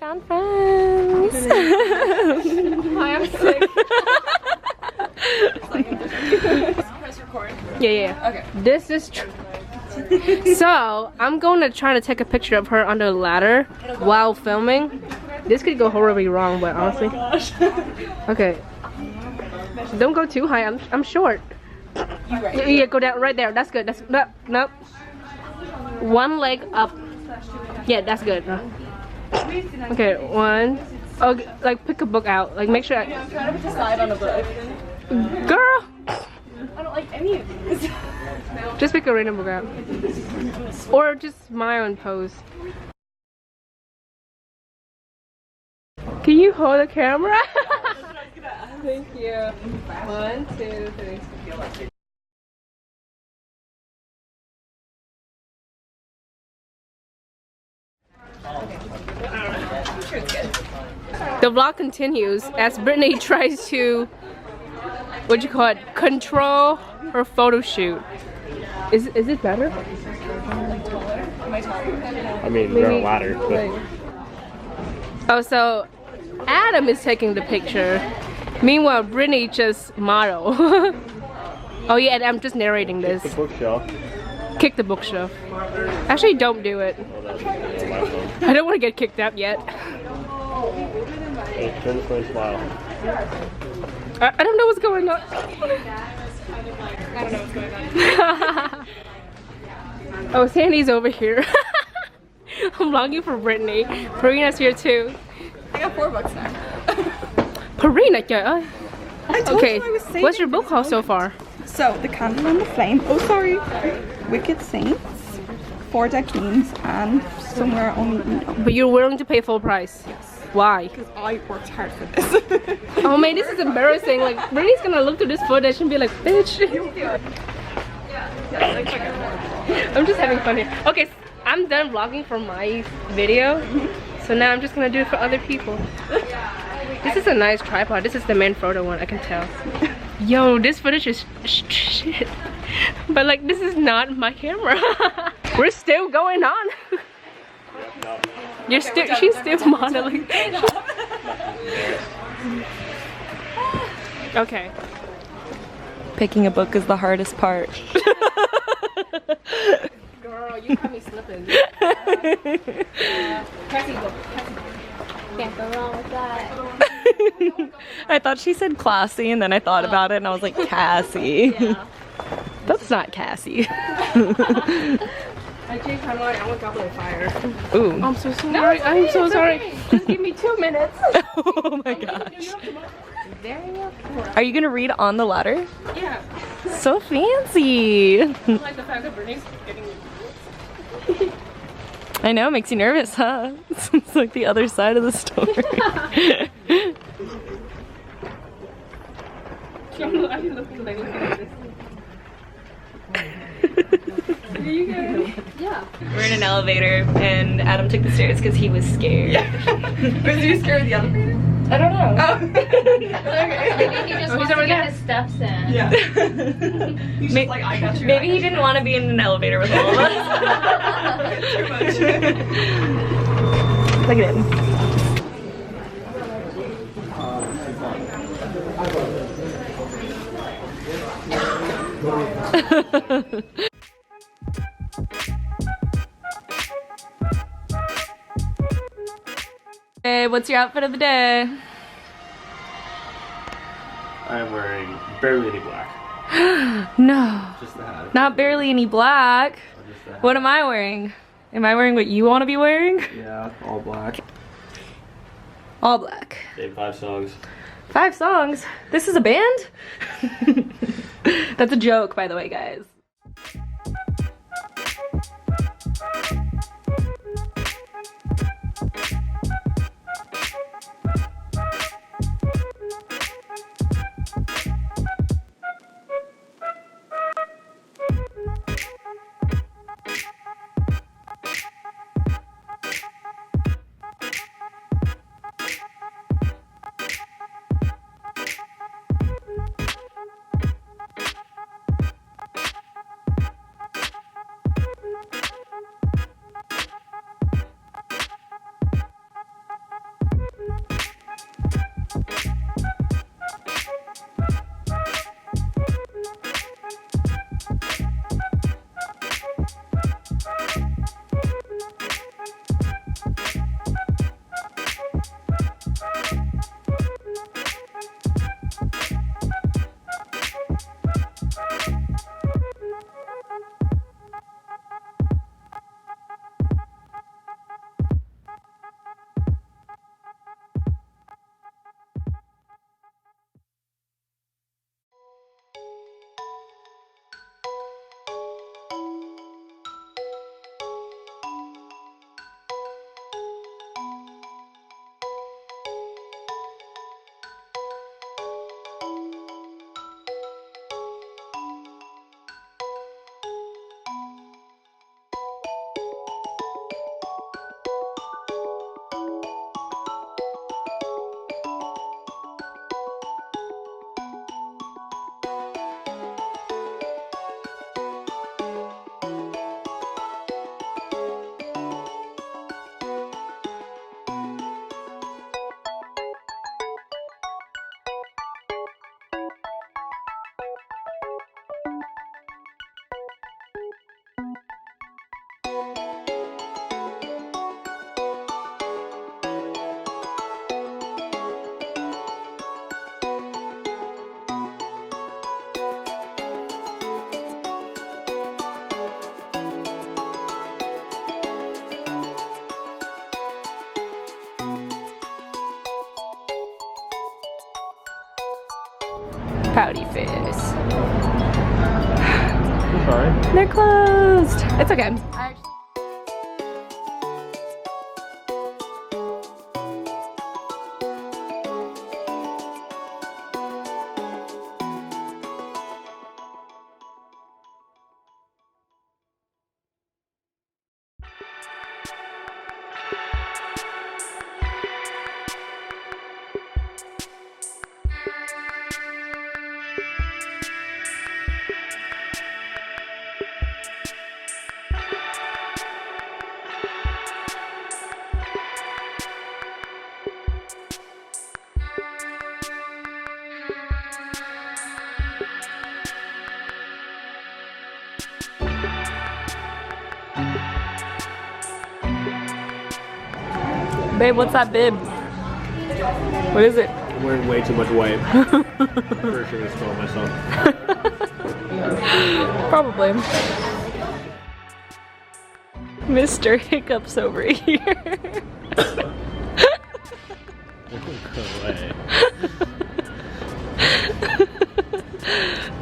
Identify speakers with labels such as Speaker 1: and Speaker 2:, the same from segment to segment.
Speaker 1: found friends.
Speaker 2: Hi, I'm sick.
Speaker 1: Press record. Yeah.
Speaker 2: Okay.
Speaker 1: This is so I'm going to try to take a picture of her on the ladder while filming. This could go horribly wrong, but honestly. Okay. Don't go too high. I'm short. Yeah, go down right there. That's good. That's no. One leg up. Yeah, that's good. Okay, one. Oh, like pick a book out. Like make sure.
Speaker 2: I'm trying to decide on a book.
Speaker 1: Girl.
Speaker 2: I don't like any of these.
Speaker 1: Just pick a random book out. Or just my own pose. Can you hold the camera?
Speaker 2: Thank you. 1, 2, 3.
Speaker 1: The vlog continues as Brittany tries to, what you call it, control her photo shoot. Is it better?
Speaker 3: I mean, they're a ladder, but...
Speaker 1: Oh, so Adam is taking the picture. Meanwhile, Brittany just model. Oh yeah, and I'm just narrating this.
Speaker 3: The bookshelf.
Speaker 1: Kick the bookshelf. Actually, don't do it. I don't want to get kicked out yet.
Speaker 3: Hey, turn this way and smile.
Speaker 1: I don't know what's going on.
Speaker 2: I don't know what's going on.
Speaker 1: Oh, Sandy's over here. I'm vlogging for Brittany. Parina's here too.
Speaker 2: I got 4 books now.
Speaker 1: Parina, yeah.
Speaker 2: I told
Speaker 1: Okay,
Speaker 2: you I was saving
Speaker 1: what's your
Speaker 2: for
Speaker 1: book haul so far?
Speaker 2: So, The Candle and the Flame. Oh, sorry. Wicked Saints. 4 Dead Kings. And Somewhere Only We Know.
Speaker 1: But you're willing to pay full price?
Speaker 2: Yes.
Speaker 1: Why?
Speaker 2: Because I worked hard for this.
Speaker 1: Oh man, this is embarrassing. Like, Brittany's gonna look through this footage and be like, bitch. I'm just having fun here. Okay, I'm done vlogging for my video. So now I'm just gonna do it for other people. This is a nice tripod. This is the Manfrotto one, I can tell. Yo, this footage is shit. But like, this is not my camera. We're still going on. She's still modeling. Okay.
Speaker 2: Picking a book is the hardest part.
Speaker 1: Girl, you got me slipping. Cassie book.
Speaker 4: Can't go wrong with that.
Speaker 2: I thought she said classy, and then I thought about it, and I was like, Cassie.
Speaker 1: Yeah.
Speaker 2: That's not Cassie.
Speaker 1: I changed my mind. I want Goblet of Fire.
Speaker 2: Ooh.
Speaker 1: I'm so sorry. I'm so sorry. Just give me 2 minutes.
Speaker 2: Oh my gosh. Are you gonna read on the ladder?
Speaker 1: Yeah.
Speaker 2: So fancy.
Speaker 1: I like the fact that Brittany's getting me.
Speaker 2: I know, it makes you nervous, huh? It's like the other side of the story.
Speaker 1: I'm looking like this. Are you good? Yeah.
Speaker 2: We're in an elevator, and Adam took the stairs because he was scared.
Speaker 4: Was you scared of the elevator?
Speaker 2: I don't know.
Speaker 4: Oh. Okay. Maybe he just wants
Speaker 1: over
Speaker 4: to get
Speaker 1: there.
Speaker 4: his steps in.
Speaker 2: Yeah.
Speaker 4: He's just like, I got you.
Speaker 2: Maybe he didn't want to be in an elevator with all of us.
Speaker 4: Too much.
Speaker 2: Look at him. Hey, what's your outfit of the day?
Speaker 3: I am wearing barely any black.
Speaker 2: No,
Speaker 3: Just the hat.
Speaker 2: not barely any black.
Speaker 3: Just the hat.
Speaker 2: What am I wearing? Am I wearing what you want to be wearing?
Speaker 3: Yeah, all black.
Speaker 2: All black.
Speaker 3: Name 5 songs.
Speaker 2: 5 songs? This is a band? That's a joke, by the way, guys.
Speaker 1: Pouty face.
Speaker 3: Sorry.
Speaker 1: They're closed. It's okay. Babe, what's that bib? What is it?
Speaker 3: I'm wearing way too much white. I'm pretty sure I stole myself.
Speaker 1: Probably. Mr. Hiccups over here.
Speaker 3: Go away.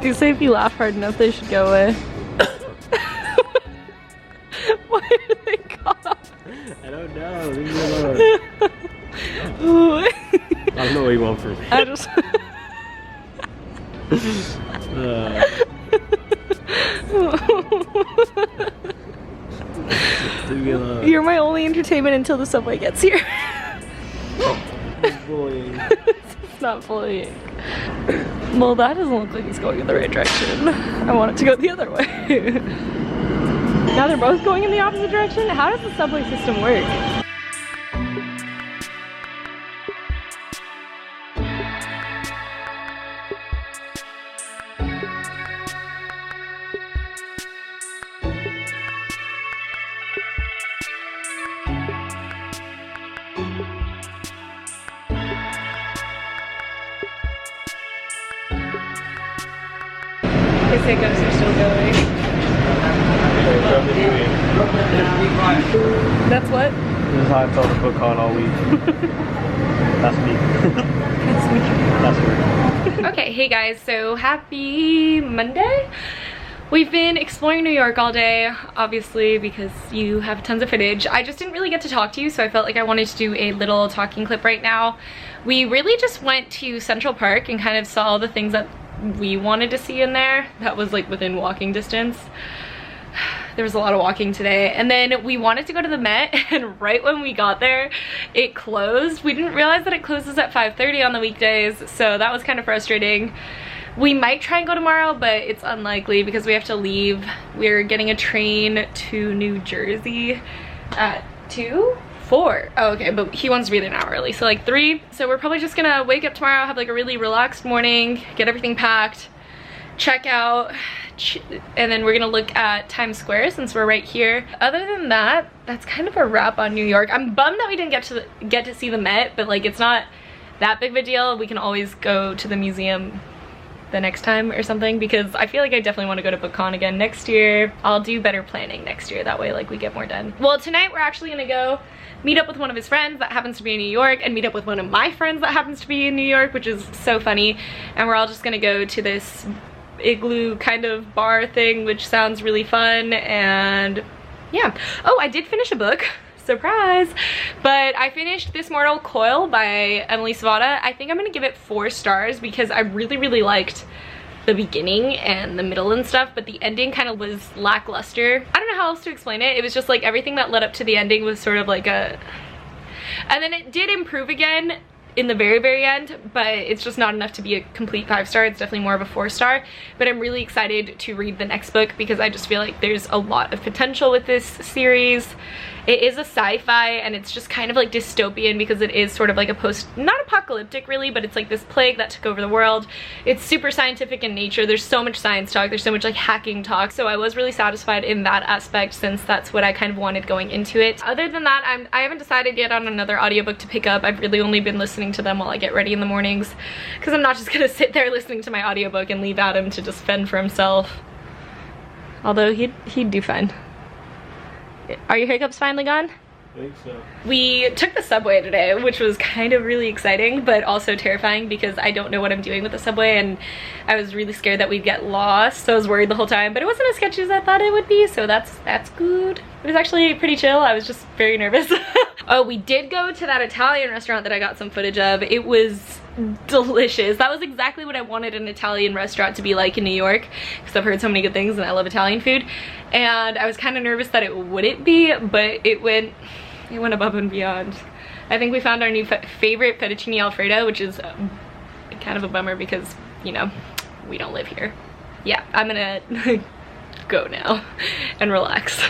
Speaker 1: You say if you laugh hard enough, they should go away. Why do they cough?
Speaker 3: I don't know. Leave me alone. I don't know what you want from me.
Speaker 1: I just.
Speaker 3: Leave me alone.
Speaker 1: You're my only entertainment until the subway gets here.
Speaker 3: It's bullying.
Speaker 1: It's not bullying. Well, that doesn't look like it's going in the right direction. I want it to go the other way. Now they're both going in the opposite direction? How does the subway system work? His hiccups are still going. That's what?
Speaker 3: This is how I felt at BookCon all week. That's me.
Speaker 1: That's me.
Speaker 3: That's her.
Speaker 1: Okay, hey guys, so happy Monday. We've been exploring New York all day, obviously, because you have tons of footage. I just didn't really get to talk to you, so I felt like I wanted to do a little talking clip right now. We really just went to Central Park and kind of saw all the things that we wanted to see in there. That was like within walking distance. There was a lot of walking today, and then we wanted to go to the Met, and right when we got there it closed. We didn't realize that it closes at 5:30 on the weekdays, so that was kind of frustrating. We might try and go tomorrow, but it's unlikely because we have to leave. We're getting a train to New Jersey at 2? 4. Oh, okay, but he wants to be there an hour early, so like 3. So we're probably just gonna wake up tomorrow, have like a really relaxed morning, get everything packed, check out, and then we're gonna look at Times Square since we're right here. Other than that, that's kind of a wrap on New York. I'm bummed that we didn't get to see the Met, but like it's not that big of a deal. We can always go to the museum the next time or something, because I feel like I definitely want to go to BookCon again next year. I'll do better planning next year, that way like we get more done. Well, tonight we're actually gonna go meet up with one of his friends that happens to be in New York, and meet up with one of my friends that happens to be in New York, which is so funny. And we're all just gonna go to this igloo kind of bar thing, which sounds really fun. And yeah. Oh, I did finish a book. Surprise! But I finished This Mortal Coil by Emily Savada. I think I'm gonna give it 4 stars because I really liked the beginning and the middle and stuff, but the ending kind of was lackluster. I don't know how else to explain it. It was just like everything that led up to the ending was sort of like a... And then it did improve again in the very end, but it's just not enough to be a complete 5-star. It's definitely more of a 4-star, but I'm really excited to read the next book because I just feel like there's a lot of potential with this series. It is a sci-fi, and it's just kind of like dystopian because it is sort of like a not apocalyptic really, but it's like this plague that took over the world. It's super scientific in nature. There's so much science talk, there's so much like hacking talk, so I was really satisfied in that aspect since that's what I kind of wanted going into it. Other than that, I haven't decided yet on another audiobook to pick up. I've really only been listening to them while I get ready in the mornings because I'm not just gonna sit there listening to my audiobook and leave Adam to just fend for himself. Although he'd do fine. Are your hiccups finally gone?
Speaker 3: I think so.
Speaker 5: We took the subway today, which was kind of really exciting, but also terrifying because I don't know what I'm doing with the subway, and I was really scared that we'd get lost, so I was worried the whole time, but it wasn't as sketchy as I thought it would be, so that's good. It was actually pretty chill. I was just very nervous. Oh, we did go to that Italian restaurant that I got some footage of. It was delicious. That was exactly what I wanted an Italian restaurant to be like in New York, because I've heard so many good things and I love Italian food, and I was kind of nervous that it wouldn't be, but it went above and beyond. I think we found our new favorite fettuccine alfredo, which is kind of a bummer because, you know, we don't live here. Yeah, I'm gonna go now and relax.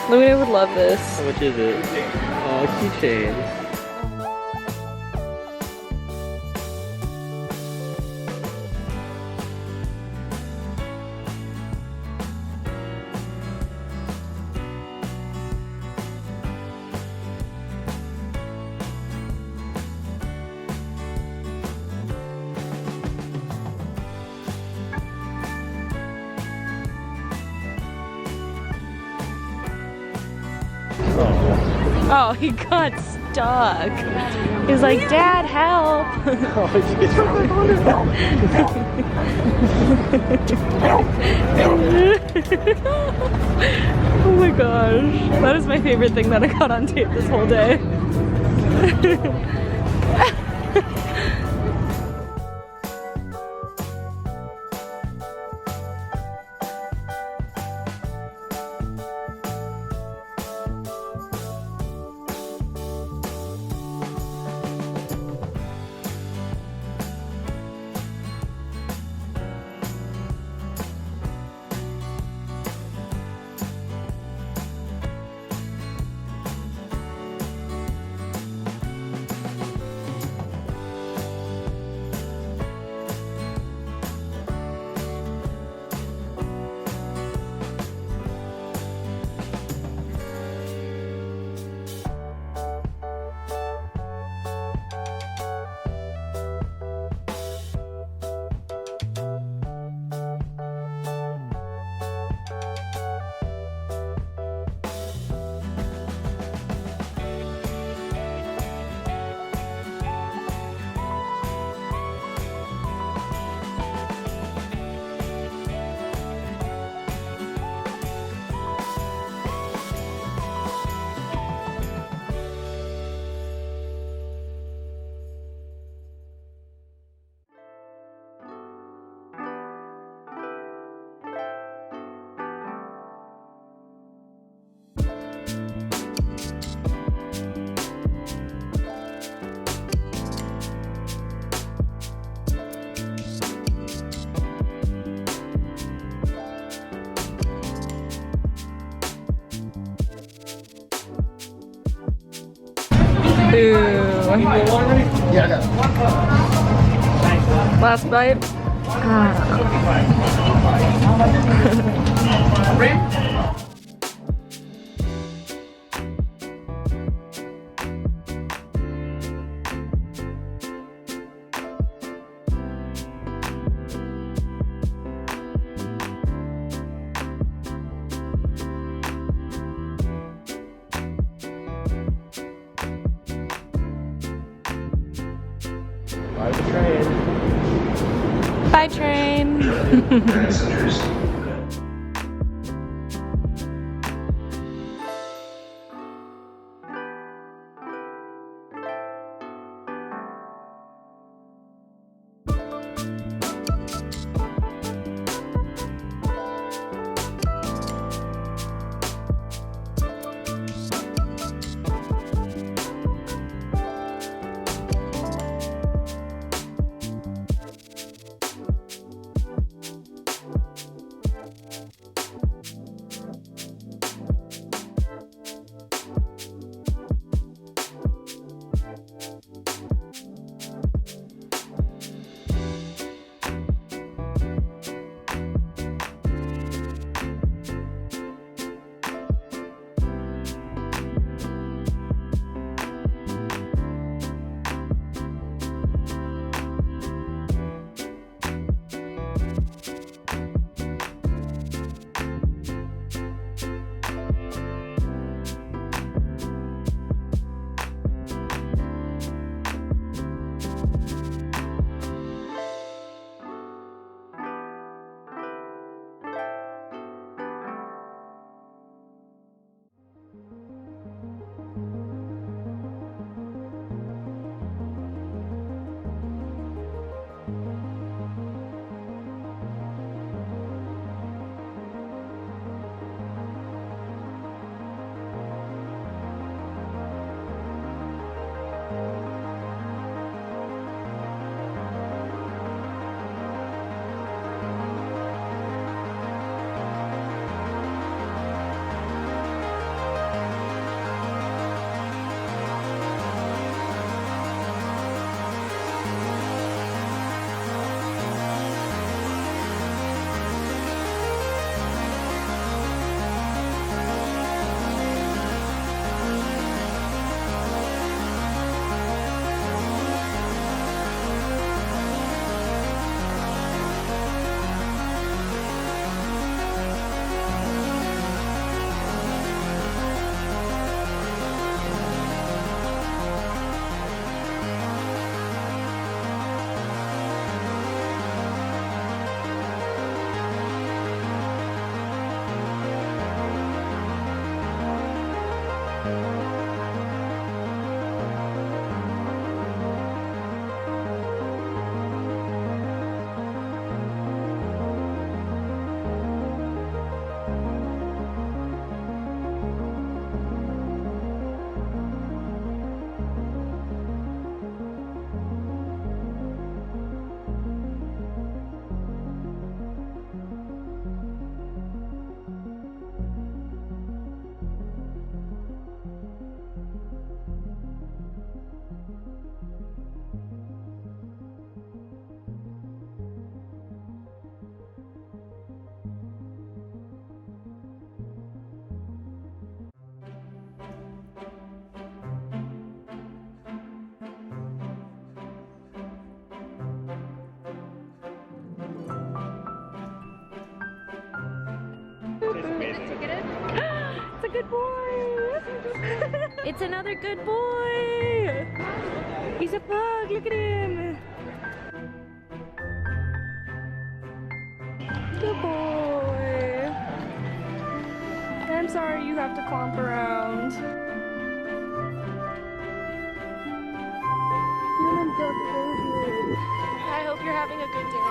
Speaker 5: Luna would love this.
Speaker 3: How much is it? Oh, keychain.
Speaker 5: Oh, he got stuck. He's like, Dad, help. Oh my gosh. That is my favorite thing that I got on tape this whole day. Last bite.
Speaker 3: Ride the train.
Speaker 5: Bye, train. good boy. It's another good boy. He's a pug, look at him. Good boy. I'm sorry you have to clomp around. I hope you're having a good day.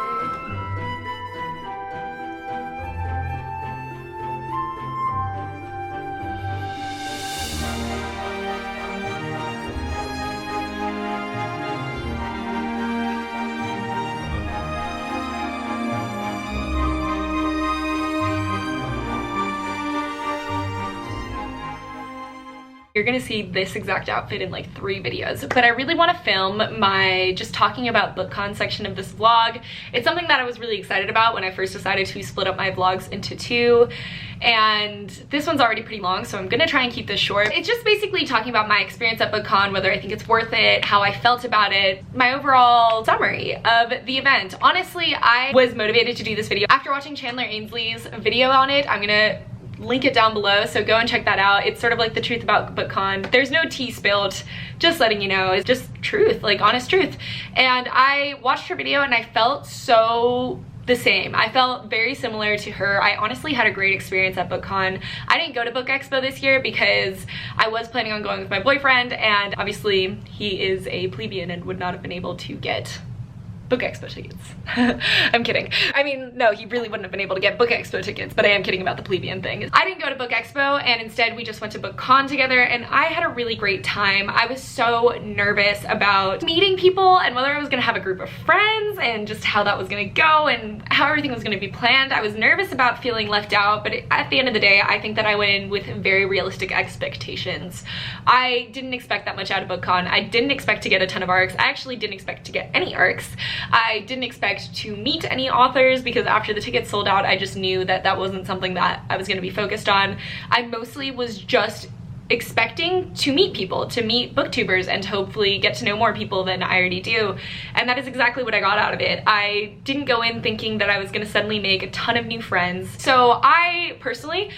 Speaker 5: You're gonna see this exact outfit in like 3 videos, but I really want to film my just talking about BookCon section of this vlog. It's something that I was really excited about when I first decided to split up my vlogs into 2, and this one's already pretty long, so I'm gonna try and keep this short. It's just basically talking about my experience at BookCon, whether I think it's worth it, how I felt about it, my overall summary of the event. Honestly, I was motivated to do this video after watching Chandler Ainsley's video on it. I'm gonna link it down below, so go and check that out. It's sort of like the truth about BookCon. There's no tea spilled, just letting you know. It's just truth, like honest truth. And I watched her video and I felt so the same. I felt very similar to her. I honestly had a great experience at BookCon. I didn't go to Book Expo this year because I was planning on going with my boyfriend, and obviously he is a plebeian and would not have been able to get Book Expo tickets. I'm kidding. I mean, no, he really wouldn't have been able to get Book Expo tickets, but I am kidding about the plebeian thing. I didn't go to Book Expo, and instead we just went to BookCon together, and I had a really great time. I was so nervous about meeting people and whether I was gonna have a group of friends and just how that was gonna go and how everything was gonna be planned. I was nervous about feeling left out, but at the end of the day, I think that I went in with very realistic expectations. I didn't expect that much out of BookCon. I didn't expect to get a ton of ARCs. I actually didn't expect to get any ARCs. I didn't expect to meet any authors because after the tickets sold out, I just knew that that wasn't something that I was going to be focused on. I mostly was just expecting to meet people, to meet booktubers, and to hopefully get to know more people than I already do. And that is exactly what I got out of it. I didn't go in thinking that I was going to suddenly make a ton of new friends. So I personally,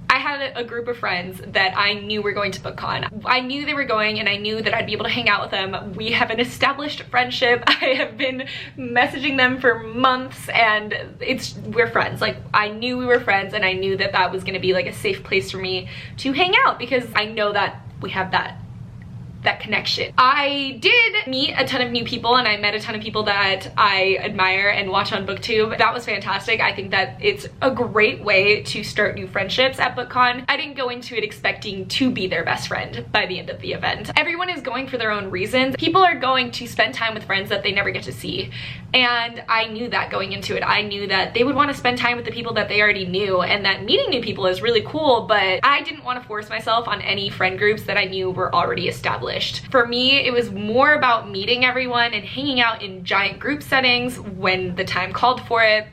Speaker 5: I had a group of friends that I knew were going to BookCon. I knew they were going, and I knew that I'd be able to hang out with them. We have an established friendship. I have been messaging them for months, and we're friends. Like, I knew we were friends, and I knew that that was gonna be like a safe place for me to hang out because I know that we have that connection. I did meet a ton of new people, and I met a ton of people that I admire and watch on BookTube. That was fantastic. I think that it's a great way to start new friendships at BookCon. I didn't go into it expecting to be their best friend by the end of the event. Everyone is going for their own reasons. People are going to spend time with friends that they never get to see, and I knew that going into it. I knew that they would want to spend time with the people that they already knew, and that meeting new people is really cool, but I didn't want to force myself on any friend groups that I knew were already established. For me, it was more about meeting everyone and hanging out in giant group settings when the time called for it,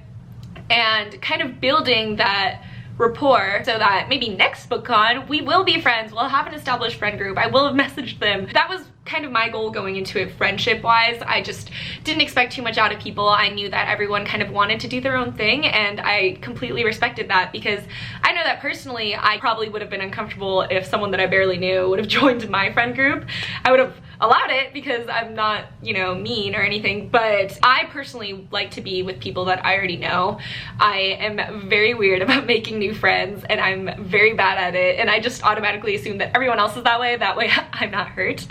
Speaker 5: and kind of building that rapport so that maybe next BookCon we will be friends. We'll have an established friend group. I will have messaged them. That was kind of my goal going into it friendship wise. I just didn't expect too much out of people. I knew that everyone kind of wanted to do their own thing, and I completely respected that because I know that personally I probably would have been uncomfortable if someone that I barely knew would have joined my friend group. I would have allowed it because I'm not, you know, mean or anything, but I personally like to be with people that I already know. I am very weird about making new friends, and I'm very bad at it, and I just automatically assume that everyone else is that way I'm not hurt.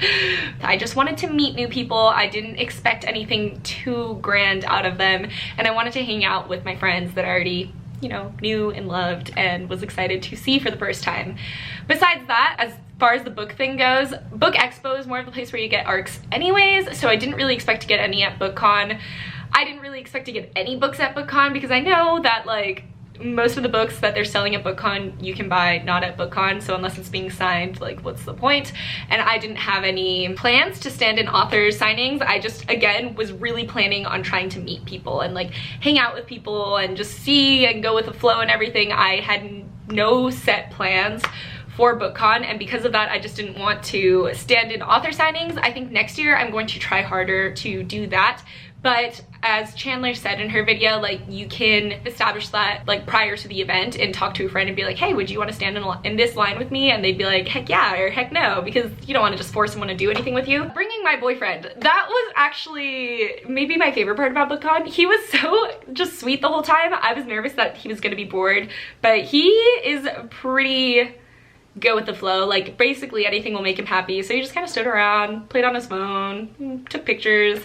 Speaker 5: I just wanted to meet new people. I didn't expect anything too grand out of them, and I wanted to hang out with my friends that I already, you know, knew and loved and was excited to see for the first time. Besides that, as far as the book thing goes, Book Expo is more of the place where you get ARCs anyways, so I didn't really expect to get any at BookCon. I didn't really expect to get any books at BookCon because I know that, like, most of the books that they're selling at BookCon you can buy not at BookCon, so unless it's being signed, like, what's the point? And I didn't have any plans to stand in authors signings. I just, again, was really planning on trying to meet people and like hang out with people and just see and go with the flow and everything. I had no set plans for BookCon, and because of that I just didn't want to stand in author signings. I think next year I'm going to try harder to do that, But as Chandler said in her video, like, you can establish that like prior to the event and talk to a friend and be like, hey, would you want to stand in this line with me? And they'd be like, heck yeah, or heck no, because you don't want to just force someone to do anything with you. Bringing my boyfriend, that was actually maybe my favorite part about BookCon. He was so just sweet the whole time. I was nervous that he was gonna be bored, but he is pretty go with the flow. Like, basically anything will make him happy. So he just kind of stood around, played on his phone, took pictures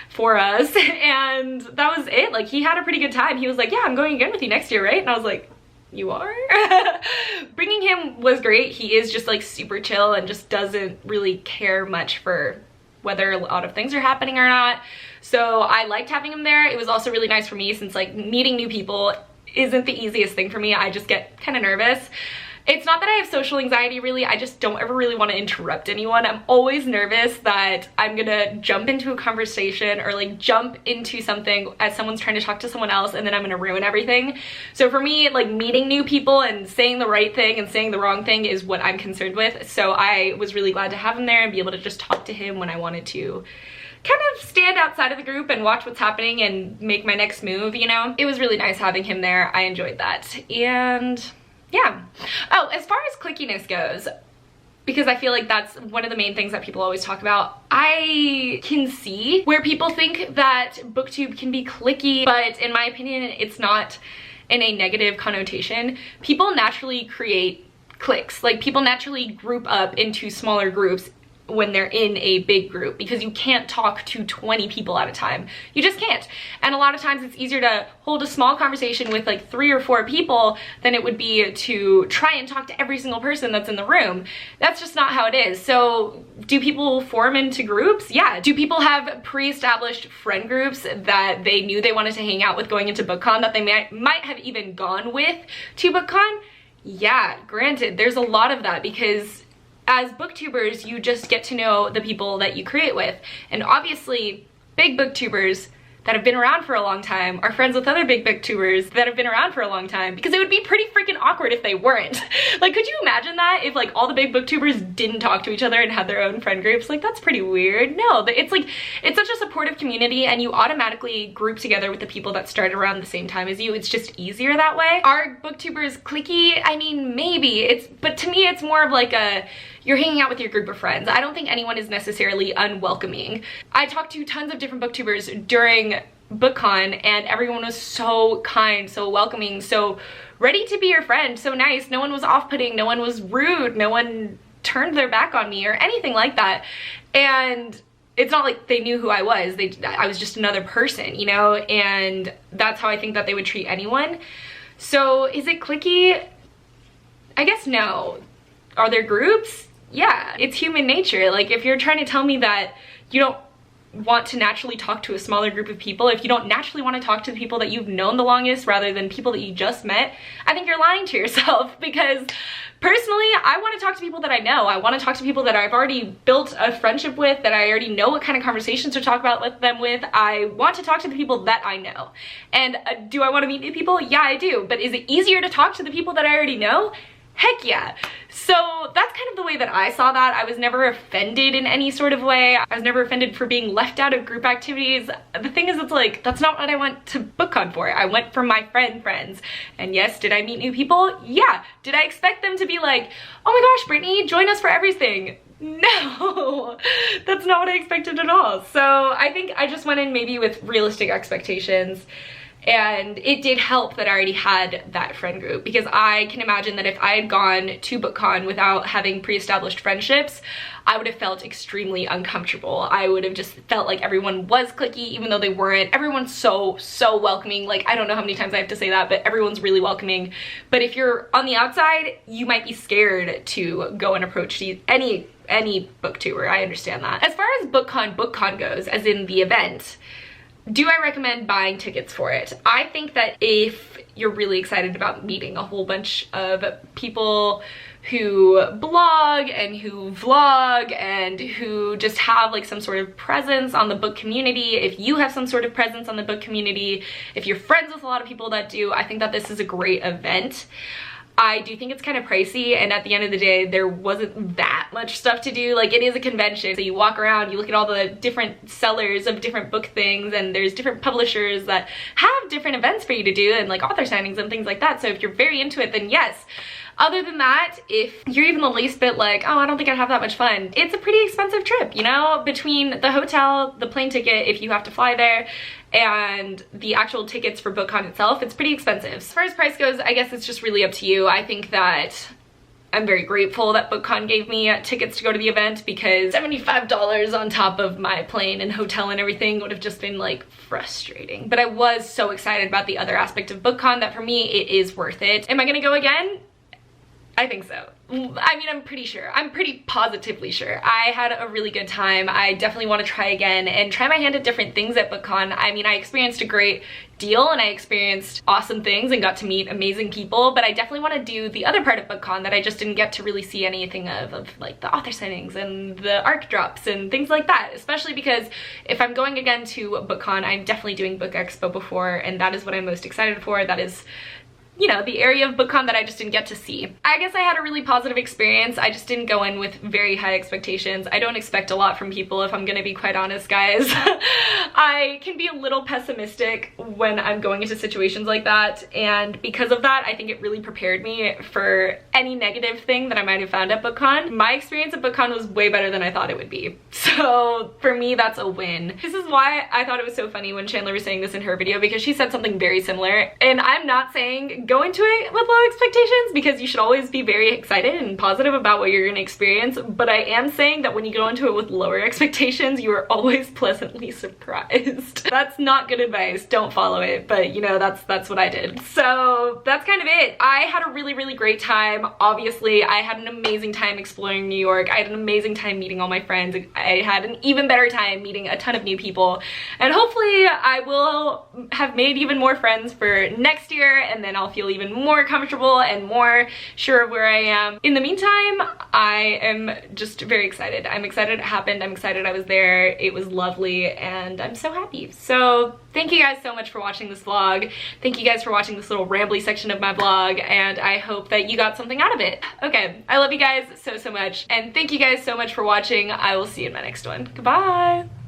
Speaker 5: for us, and that was it. Like, he had a pretty good time. He was like, yeah, I'm going again with you next year, right? And I was like, you are? Bringing him was great. He is just like super chill and just doesn't really care much for whether a lot of things are happening or not. So I liked having him there. It was also really nice for me since like meeting new people isn't the easiest thing for me. I just get kind of nervous. It's not that I have social anxiety really, I just don't ever really want to interrupt anyone. I'm always nervous that I'm gonna jump into a conversation or like jump into something as someone's trying to talk to someone else and then I'm gonna ruin everything. So for me, like meeting new people and saying the right thing and saying the wrong thing is what I'm concerned with. So I was really glad to have him there and be able to just talk to him when I wanted to kind of stand outside of the group and watch what's happening and make my next move, you know? It was really nice having him there. I enjoyed that. And yeah. Oh, as far as clickiness goes, because I feel like that's one of the main things that people always talk about, I can see where people think that BookTube can be clicky, but in my opinion, it's not in a negative connotation. People naturally create cliques. Like, people naturally group up into smaller groups when they're in a big group because you can't talk to 20 people at a time. You just can't. And a lot of times it's easier to hold a small conversation with like 3 or 4 people than it would be to try and talk to every single person that's in the room. That's just not how it is. So do people form into groups? Yeah. Do people have pre-established friend groups that they knew they wanted to hang out with going into BookCon that they might have even gone with to BookCon? Yeah, granted, there's a lot of that because as booktubers, you just get to know the people that you create with. And obviously, big booktubers that have been around for a long time are friends with other big booktubers that have been around for a long time, because it would be pretty freaking awkward if they weren't. Like, could you imagine that if like all the big booktubers didn't talk to each other and had their own friend groups? Like, that's pretty weird. No, it's like, it's such a supportive community and you automatically group together with the people that started around the same time as you. It's just easier that way. Are booktubers cliquey? I mean, maybe. But to me, it's more of like a, you're hanging out with your group of friends. I don't think anyone is necessarily unwelcoming. I talked to tons of different booktubers during BookCon and everyone was so kind, so welcoming, so ready to be your friend, so nice. No one was off-putting, no one was rude, no one turned their back on me or anything like that. And it's not like they knew who I was. I was just another person, you know? And that's how I think that they would treat anyone. So is it cliquey? I guess no. Are there groups? Yeah, it's human nature. Like, if you're trying to tell me that you don't want to naturally talk to a smaller group of people, if you don't naturally want to talk to the people that you've known the longest rather than people that you just met, I think you're lying to yourself. Because personally, I want to talk to people that I know. I want to talk to people that I've already built a friendship with, that I already know what kind of conversations to talk about with them with. I want to talk to the people that I know. And do I want to meet new people? Yeah, I do. But is it easier to talk to the people that I already know? Heck yeah. So that's kind of the way that I saw that. I was never offended in any sort of way. I was never offended for being left out of group activities. The thing is, it's like, that's not what I went to BookCon for. I went for my friends. And yes, did I meet new people? Yeah. Did I expect them to be like, oh my gosh, Brittany, join us for everything? No, that's not what I expected at all. So I think I just went in maybe with realistic expectations. And it did help that I already had that friend group, because I can imagine that if I had gone to BookCon without having pre-established friendships, I would have felt extremely uncomfortable. I would have just felt like everyone was cliquey even though they weren't. Everyone's so welcoming. Like, I don't know how many times I have to say that, but everyone's really welcoming. But if you're on the outside, you might be scared to go and approach any booktuber. I understand that. As far as BookCon goes, as in the event, do I recommend buying tickets for it? I think that if you're really excited about meeting a whole bunch of people who blog and who vlog and who just have like some sort of presence on the book community, if you have some sort of presence on the book community, if you're friends with a lot of people that do, I think that this is a great event. I do think it's kind of pricey, and at the end of the day, there wasn't that much stuff to do. Like, it is a convention, so you walk around, you look at all the different sellers of different book things, and there's different publishers that have different events for you to do, and like author signings and things like that. So if you're very into it, then yes. Other than that, if you're even the least bit like, oh, I don't think I'd have that much fun, it's a pretty expensive trip, you know? Between the hotel, the plane ticket, if you have to fly there, and the actual tickets for BookCon itself, it's pretty expensive. As far as price goes, I guess it's just really up to you. I think that I'm very grateful that BookCon gave me tickets to go to the event, because $75 on top of my plane and hotel and everything would have just been like frustrating. But I was so excited about the other aspect of BookCon that for me, it is worth it. Am I gonna go again? I think so. I mean, I'm pretty sure. I'm pretty positively sure. I had a really good time. I definitely want to try again and try my hand at different things at BookCon. I mean, I experienced a great deal and I experienced awesome things and got to meet amazing people, but I definitely want to do the other part of BookCon that I just didn't get to really see anything of like the author signings and the ARC drops and things like that, especially because if I'm going again to BookCon, I'm definitely doing Book Expo before, and that is what I'm most excited for. That is, you know, the area of BookCon that I just didn't get to see. I guess I had a really positive experience. I just didn't go in with very high expectations. I don't expect a lot from people, if I'm gonna be quite honest, guys. I can be a little pessimistic when I'm going into situations like that, and because of that, I think it really prepared me for any negative thing that I might have found at BookCon. My experience at BookCon was way better than I thought it would be. So for me, that's a win. This is why I thought it was so funny when Chandler was saying this in her video, because she said something very similar, and I'm not saying go into it with low expectations, because you should always be very excited and positive about what you're going to experience, but I am saying that when you go into it with lower expectations, you are always pleasantly surprised. That's not good advice. Don't follow it, but you know, that's what I did. So that's kind of it. I had a really, really great time. Obviously, I had an amazing time exploring New York. I had an amazing time meeting all my friends. I had an even better time meeting a ton of new people, and hopefully I will have made even more friends for next year, and then I'll feel even more comfortable and more sure of where I am. In the meantime, I am just very excited. I'm excited it happened. I'm excited I was there. It was lovely, and I'm so happy. So thank you guys so much for watching this vlog. Thank you guys for watching this little rambly section of my vlog, and I hope that you got something out of it. Okay, I love you guys so, so much, and thank you guys so much for watching. I will see you in my next one. Goodbye!